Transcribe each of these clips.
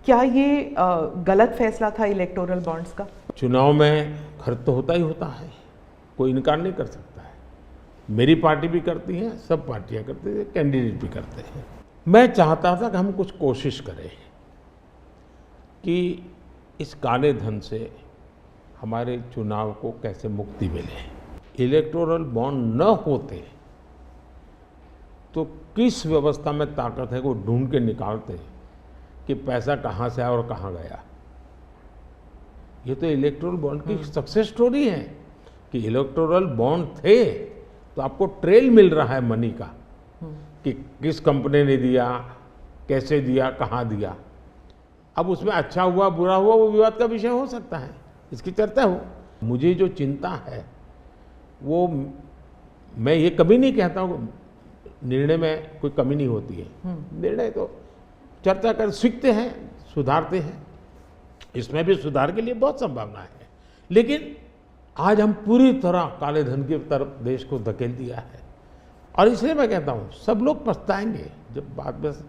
क्या ये गलत फैसला था इलेक्टोरल बॉन्ड्स का? चुनाव में खर्च तो होता ही होता है, कोई इनकार नहीं कर सकता है। मेरी पार्टी भी करती है, सब पार्टियां करती हैं, कैंडिडेट भी करते हैं। मैं चाहता था कि हम कुछ कोशिश करें कि इस काले धन से हमारे चुनाव को कैसे मुक्ति मिले। इलेक्टोरल बॉन्ड न होते तो किस व्यवस्था में ताकत है वो ढूंढ के निकालते कि पैसा कहाँ से आया और कहाँ गया। ये तो इलेक्टोरल बॉन्ड की सक्सेस स्टोरी है कि इलेक्टोरल बॉन्ड थे तो आपको ट्रेल मिल रहा है मनी का कि किस कंपनी ने दिया, कैसे दिया, कहाँ दिया। अब उसमें अच्छा हुआ बुरा हुआ वो विवाद का विषय हो सकता है, इसकी चर्चा हो। मुझे जो चिंता है वो, मैं ये कभी नहीं कहता हूँ निर्णय में कोई कमी नहीं होती है, निर्णय तो चर्चा कर सीखते हैं, सुधारते हैं, इसमें भी सुधार के लिए बहुत संभावना है। लेकिन आज हम पूरी तरह काले धन की तरफ देश को धकेल दिया है और इसलिए मैं कहता हूँ सब लोग पछताएंगे। जब बात बस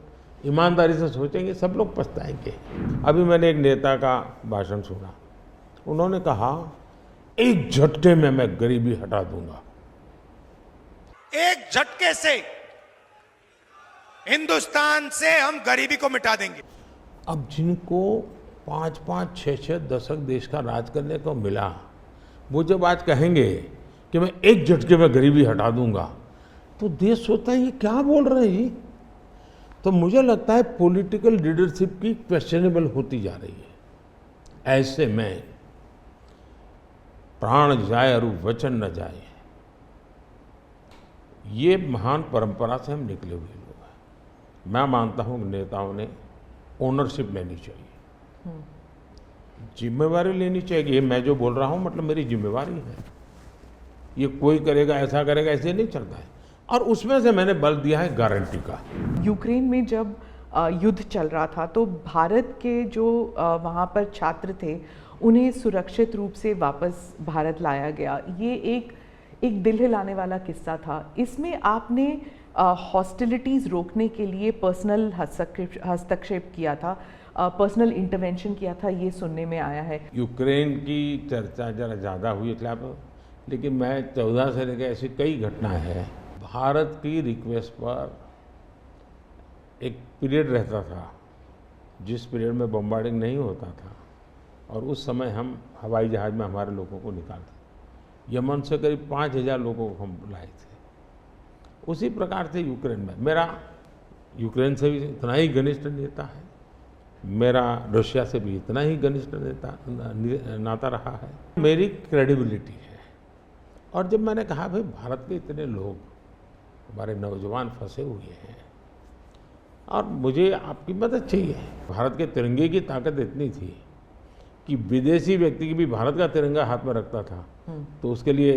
ईमानदारी से सोचेंगे सब लोग पछताएंगे। अभी मैंने एक नेता का भाषण सुना, उन्होंने कहा एक झटके में मैं गरीबी हटा दूंगा। एक झटके से हिंदुस्तान से हम गरीबी को मिटा देंगे। अब जिनको 5-5, 6-6 दशक देश का राज करने को मिला, वो जब आज कहेंगे कि मैं एक झटके में गरीबी हटा दूंगा, तो देश सोचता है ये क्या बोल रहे हैं। तो मुझे लगता है पॉलिटिकल लीडरशिप की क्वेश्चनेबल होती जा रही है। ऐसे में प्राण जाए और वचन न जाए, ये महान परंपरा से हम निकले हुए लोग हैं। मैं मानता हूं कि नेताओं ने ओनरशिप लेनी चाहिए, जिम्मेवारी लेनी चाहिए। ये मैं जो बोल रहा हूं मतलब मेरी जिम्मेवारी है, ये कोई करेगा ऐसा करेगा ऐसे नहीं चलता है। और उसमें से मैंने बल दिया है गारंटी का। यूक्रेन में जब युद्ध चल रहा था तो भारत के जो वहाँ पर छात्र थे उन्हें सुरक्षित रूप से वापस भारत लाया गया। ये एक दिल हिलाने वाला किस्सा था। इसमें आपने हॉस्टिलिटीज़ रोकने के लिए पर्सनल हस्तक्षेप किया था, पर्सनल इंटरवेंशन किया था, ये सुनने में आया है। यूक्रेन की चर्चा जरा ज़्यादा हुई खिलाफ, लेकिन मैं 14 से लेकर ऐसी कई घटनाएं हैं। भारत की रिक्वेस्ट पर एक पीरियड रहता था जिस पीरियड में बम्बार्डिंग नहीं होता था और उस समय हम हवाई जहाज़ में हमारे लोगों को निकालते। यमन से करीब 5000 लोगों को हम लाए थे। उसी प्रकार से यूक्रेन में मेरा यूक्रेन से भी इतना ही घनिष्ठ नेता है, मेरा रशिया से भी इतना ही घनिष्ठ नाता रहा है। मेरी क्रेडिबिलिटी है। और जब मैंने कहा भाई भारत के इतने लोग, हमारे नौजवान फंसे हुए हैं और मुझे आपकी मदद चाहिए। भारत के तिरंगे की ताकत इतनी थी कि विदेशी व्यक्ति की भी भारत का तिरंगा हाथ में रखता था तो उसके लिए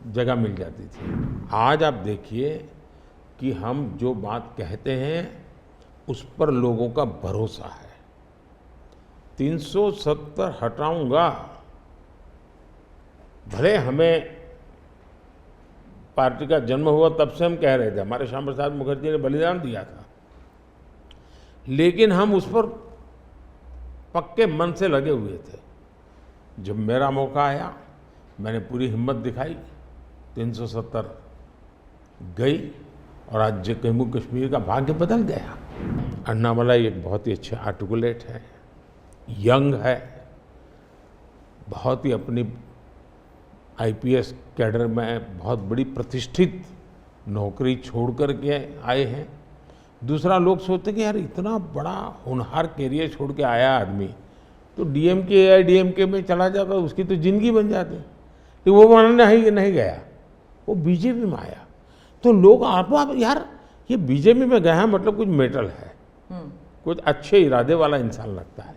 जगह मिल जाती थी। आज आप देखिए कि हम जो बात कहते हैं उस पर लोगों का भरोसा है। 370 हटाऊंगा, भले हमें पार्टी का जन्म हुआ तब से हम कह रहे थे, हमारे श्यामा प्रसाद मुखर्जी ने बलिदान दिया था, लेकिन हम उस पर पक्के मन से लगे हुए थे। जब मेरा मौका आया मैंने पूरी हिम्मत दिखाई, 370 गई और आज जम्मू कश्मीर का भाग्य बदल गया। अन्नामलाई एक बहुत ही अच्छे आर्टिकुलेट है, यंग है, बहुत ही अपनी आईपीएस कैडर में बहुत बड़ी प्रतिष्ठित नौकरी छोड़ कर के आए हैं। दूसरा लोग सोचते कि यार इतना बड़ा होनहार कैरियर छोड़ के आया आदमी तो डीएमके या डीएमके में चला जाता उसकी तो जिंदगी बन जाती, तो वो मानने नहीं गया, वो बीजेपी में आया। तो लोग आप यार ये बीजेपी में गया है मतलब कुछ मेटल है, कुछ अच्छे इरादे वाला इंसान लगता है,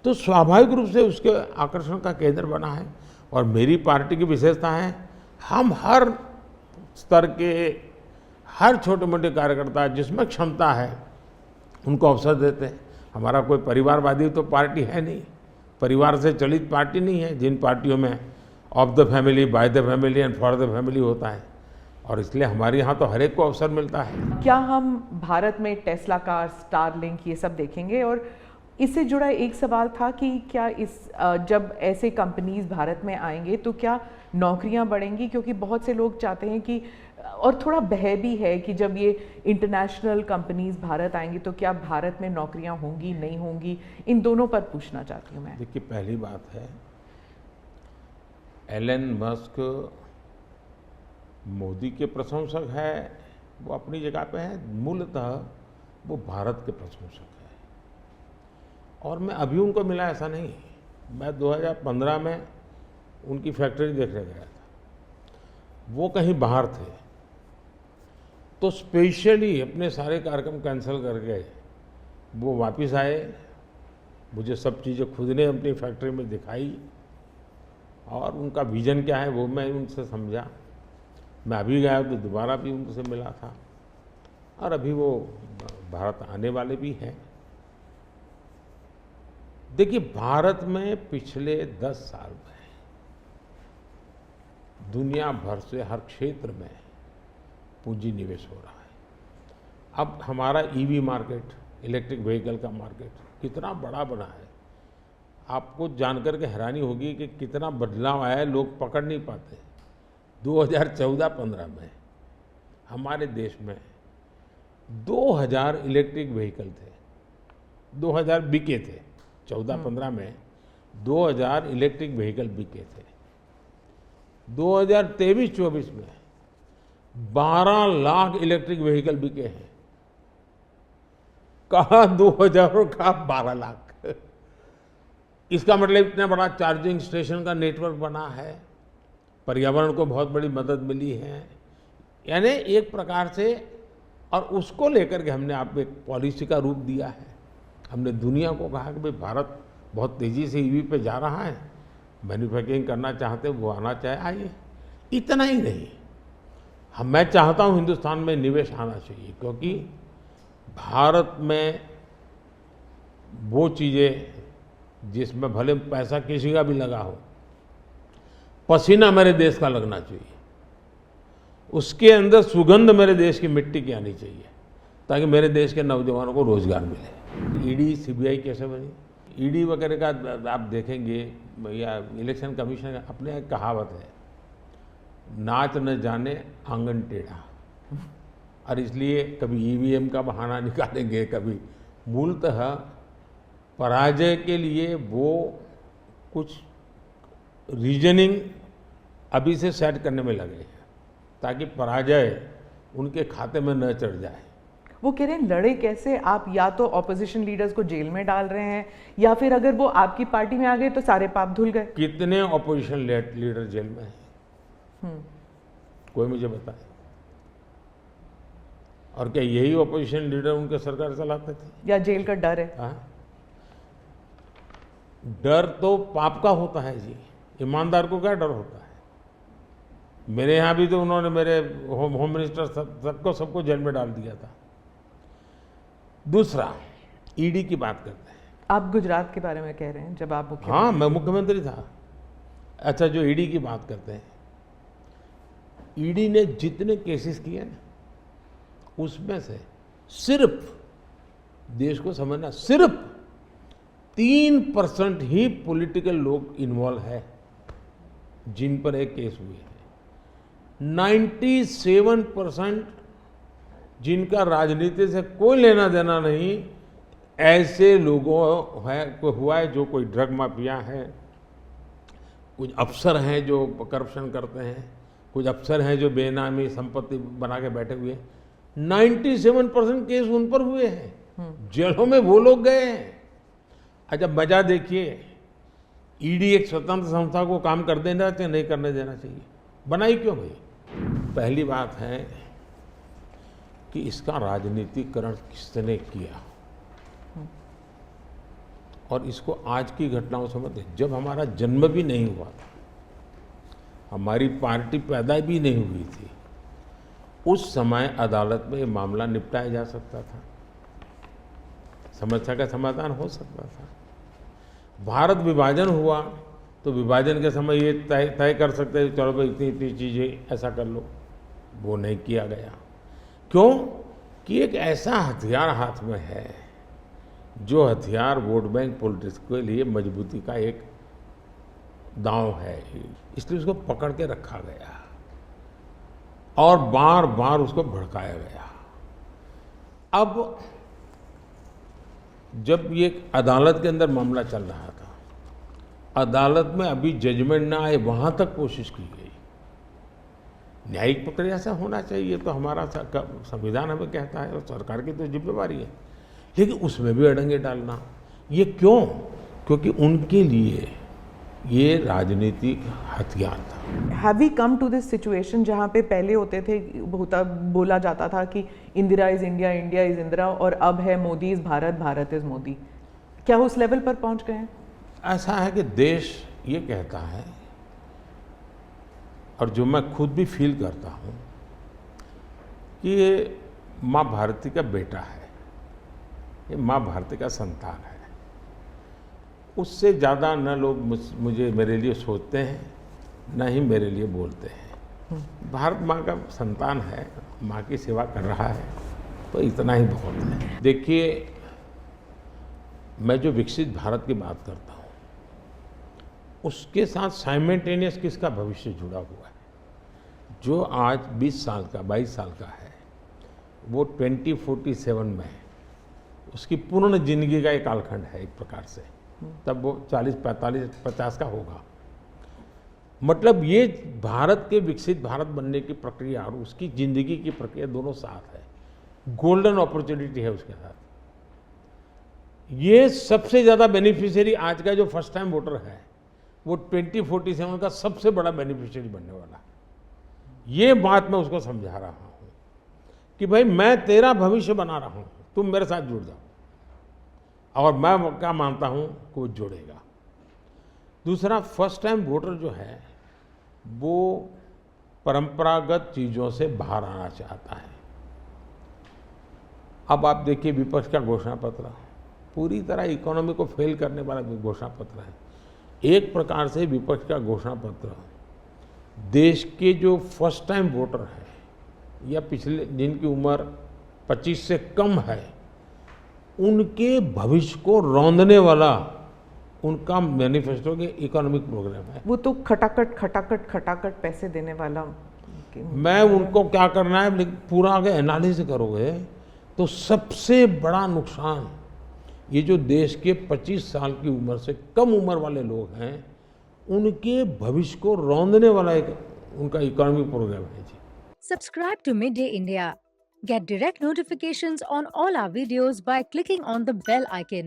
तो स्वाभाविक रूप से उसके आकर्षण का केंद्र बना है। और मेरी पार्टी की विशेषता है हम हर स्तर के हर छोटे मोटे कार्यकर्ता जिसमें क्षमता है उनको अवसर देते हैं। हमारा कोई परिवारवादी तो पार्टी है नहीं, परिवार से चलित पार्टी नहीं है। जिन पार्टियों में of the family, by the family and for the family होता है, और इसलिए हमारे यहाँ तो हर एक को अवसर मिलता है। क्या हम भारत में टेस्ला कार, स्टारलिंक ये सब देखेंगे? और इससे जुड़ा एक सवाल था कि क्या जब ऐसे कंपनीज भारत में आएंगे तो क्या नौकरियां बढ़ेंगी, क्योंकि बहुत से लोग चाहते हैं कि, और थोड़ा भय भी है कि जब ये इंटरनेशनल कंपनीज भारत आएंगी तो क्या भारत में नौकरियां होंगी नहीं होंगी, इन दोनों पर पूछना चाहती हूँ मैं। देखिए, पहली बात है, एलन मस्क मोदी के प्रशंसक है, वो अपनी जगह पे है, मूलतः वो भारत के प्रशंसक है। और मैं अभी उनको मिला ऐसा नहीं, मैं 2015 में उनकी फैक्ट्री देखने गया था, वो कहीं बाहर थे, तो स्पेशली अपने सारे कार्यक्रम कैंसिल करके वो वापस आए, मुझे सब चीज़ें खुद ने अपनी फैक्ट्री में दिखाई और उनका विजन क्या है वो मैं उनसे समझा। मैं अभी गया तो दोबारा भी उनसे मिला था और अभी वो भारत आने वाले भी हैं। देखिए, भारत में पिछले 10 साल में दुनिया भर से हर क्षेत्र में पूंजी निवेश हो रहा है। अब हमारा ईवी मार्केट, इलेक्ट्रिक व्हीकल का मार्केट कितना बड़ा बना है, आपको जानकर के हैरानी होगी कि कितना बदलाव आया है, लोग पकड़ नहीं पाते। 2014-15 में हमारे देश में 2000 इलेक्ट्रिक व्हीकल थे, 2000 बिके थे। 14-15 में 2000 इलेक्ट्रिक व्हीकल बिके थे। 2023-24 में 12 लाख इलेक्ट्रिक व्हीकल बिके हैं। कहा 2000 और कहा 12 लाख। इसका मतलब इतना बड़ा चार्जिंग स्टेशन का नेटवर्क बना है, पर्यावरण को बहुत बड़ी मदद मिली है। यानी एक प्रकार से, और उसको लेकर के हमने आप एक पॉलिसी का रूप दिया है। हमने दुनिया को कहा कि भाई भारत बहुत तेज़ी से ईवी पे जा रहा है, मैन्युफैक्चरिंग करना चाहते वो आना चाहे आइए। इतना ही नहीं, मैं चाहता हूँ हिंदुस्तान में निवेश आना चाहिए, क्योंकि भारत में वो चीज़ें जिसमें भले पैसा किसी का भी लगा हो, पसीना मेरे देश का लगना चाहिए, उसके अंदर सुगंध मेरे देश की मिट्टी की आनी चाहिए, ताकि मेरे देश के नौजवानों को रोजगार मिले। ईडी सीबीआई कैसे बनी? ईडी वगैरह का आप देखेंगे या इलेक्शन कमीशन का अपने एक कहावत है, नाच न जाने आंगन टेढ़ा। और इसलिए कभी ईवीएम का बहाना निकालेंगे, कभी मूलतः पराजय के लिए वो कुछ रीजनिंग अभी से सेट करने में लगे हैं, ताकि पराजय उनके खाते में न चढ़ जाए। वो कह रहे हैं लड़े कैसे आप? या तो ऑपोजिशन लीडर्स को जेल में डाल रहे हैं, या फिर अगर वो आपकी पार्टी में आ गए तो सारे पाप धुल गए। कितने ऑपोजिशन लीडर जेल में हैं? कोई मुझे बताए। और क्या यही ऑपोजिशन लीडर उनके सरकार चलाते थे? या जेल का डर है? हाँ? डर तो पाप का होता है जी, ईमानदार को क्या डर होता है? मेरे यहाँ भी तो उन्होंने मेरे होम मिनिस्टर सबको जेल में डाल दिया था। दूसरा, ईडी की बात करते हैं। आप गुजरात के बारे में कह रहे हैं जब आप मुख्यमंत्री? हाँ, मैं मुख्यमंत्री था। अच्छा, जो ईडी की बात करते हैं, ईडी ने जितने केसेस किए ना, उसमें से सिर्फ, देश को समझना, सिर्फ 3% ही पॉलिटिकल लोग इन्वॉल्व है जिन पर एक केस हुए हैं। 97% जिनका राजनीति से कोई लेना देना नहीं, ऐसे लोगों है को हुआ है, जो कोई ड्रग माफिया है, कुछ अफसर हैं जो करप्शन करते हैं, कुछ अफसर हैं जो बेनामी संपत्ति बना के बैठे हुए हैं। 97% केस उन पर हुए हैं, जेलों में वो लोग गए हैं। अच्छा, मजा देखिए, ईडी एक स्वतंत्र संस्था को काम कर देना चाहिए, नहीं करने देना चाहिए? बनाई क्यों भाई? पहली बात है कि इसका राजनीतिकरण किसने किया, और इसको आज की घटनाओं से मत, जब हमारा जन्म भी नहीं हुआ था, हमारी पार्टी पैदा भी नहीं हुई थी, उस समय अदालत में ये मामला निपटाया जा सकता था, समस्या का समाधान हो सकता था। भारत विभाजन हुआ तो विभाजन के समय ये तय कर सकते थे, चलो भाई इतनी इतनी चीज़ें ऐसा कर लो, वो नहीं किया गया। क्यों? कि एक ऐसा हथियार हाथ में है जो हथियार वोट बैंक पॉलिटिक्स के लिए मजबूती का एक दांव है, इसलिए उसको पकड़ के रखा गया और बार बार उसको भड़काया गया। अब जब ये अदालत के अंदर मामला चल रहा था, अदालत में अभी जजमेंट ना आए वहां तक कोशिश की गई। न्यायिक प्रक्रिया से होना चाहिए, तो हमारा संविधान हमें कहता है और सरकार की तो जिम्मेवारी है, लेकिन उसमें भी अड़ंगे डालना, ये क्यों? क्योंकि उनके लिए ये राजनीतिक हथियार था। Have we come to this situation जहाँ पे पहले बोला जाता था कि Indira is India, India is Indira, और अब है मोदी इज भारत, भारत इज मोदी? क्या उस लेवल पर पहुंच गए हैं? ऐसा है कि देश ये कहता है, और जो मैं खुद भी फील करता हूँ, कि ये माँ भारती का बेटा है, ये माँ भारती का संतान है। उससे ज़्यादा न लोग मुझे मेरे लिए सोचते हैं, न ही मेरे लिए बोलते हैं। भारत माँ का संतान है, माँ की सेवा कर रहा है, तो इतना ही बहुत है। देखिए, मैं जो विकसित भारत की बात करता हूँ, उसके साथ साइमल्टेनियस किसका भविष्य जुड़ा हुआ है? जो आज 20 साल का, 22 साल का है, वो 2047 में उसकी पूर्ण जिंदगी का एक कालखंड है एक प्रकार से, तब वो 40, 45, 50 का होगा। मतलब ये भारत के विकसित भारत बनने की प्रक्रिया और उसकी जिंदगी की प्रक्रिया दोनों साथ है। गोल्डन अपॉर्चुनिटी है उसके साथ। ये सबसे ज़्यादा बेनिफिशियरी आज का जो फर्स्ट टाइम वोटर है, वो 2047 का सबसे बड़ा बेनिफिशियरी बनने वाला है। ये बात मैं उसको समझा रहा हूँ कि भाई मैं तेरा भविष्य बना रहा हूँ, तुम मेरे साथ जुड़ जाओ, और मैं क्या मानता हूँ कि वो जुड़ेगा। दूसरा, फर्स्ट टाइम वोटर जो है वो परंपरागत चीज़ों से बाहर आना चाहता है। अब आप देखिए, विपक्ष का घोषणा पत्र पूरी तरह इकोनॉमी को फेल करने वाला घोषणा पत्र है। एक प्रकार से विपक्ष का घोषणा पत्र देश के जो फर्स्ट टाइम वोटर हैं या पिछले जिनकी उम्र 25 से कम है, उनके भविष्य को रौंदने वाला उनका मैनिफेस्टो के इकोनॉमिक प्रोग्राम है। वो तो खटाखट खटाखट खटाखट पैसे देने वाला। मैं उनको क्या करना है, लेकिन पूरा अगर एनालिसिस करोगे तो सबसे बड़ा नुकसान ये जो देश के 25 साल की उम्र से कम उम्र वाले लोग हैं, उनके भविष्य को रौंदने वाला एक उनका इकोनॉमिक प्रोग्राम है जी। Subscribe to Midday India. Get direct notifications on all our videos by clicking on the bell icon.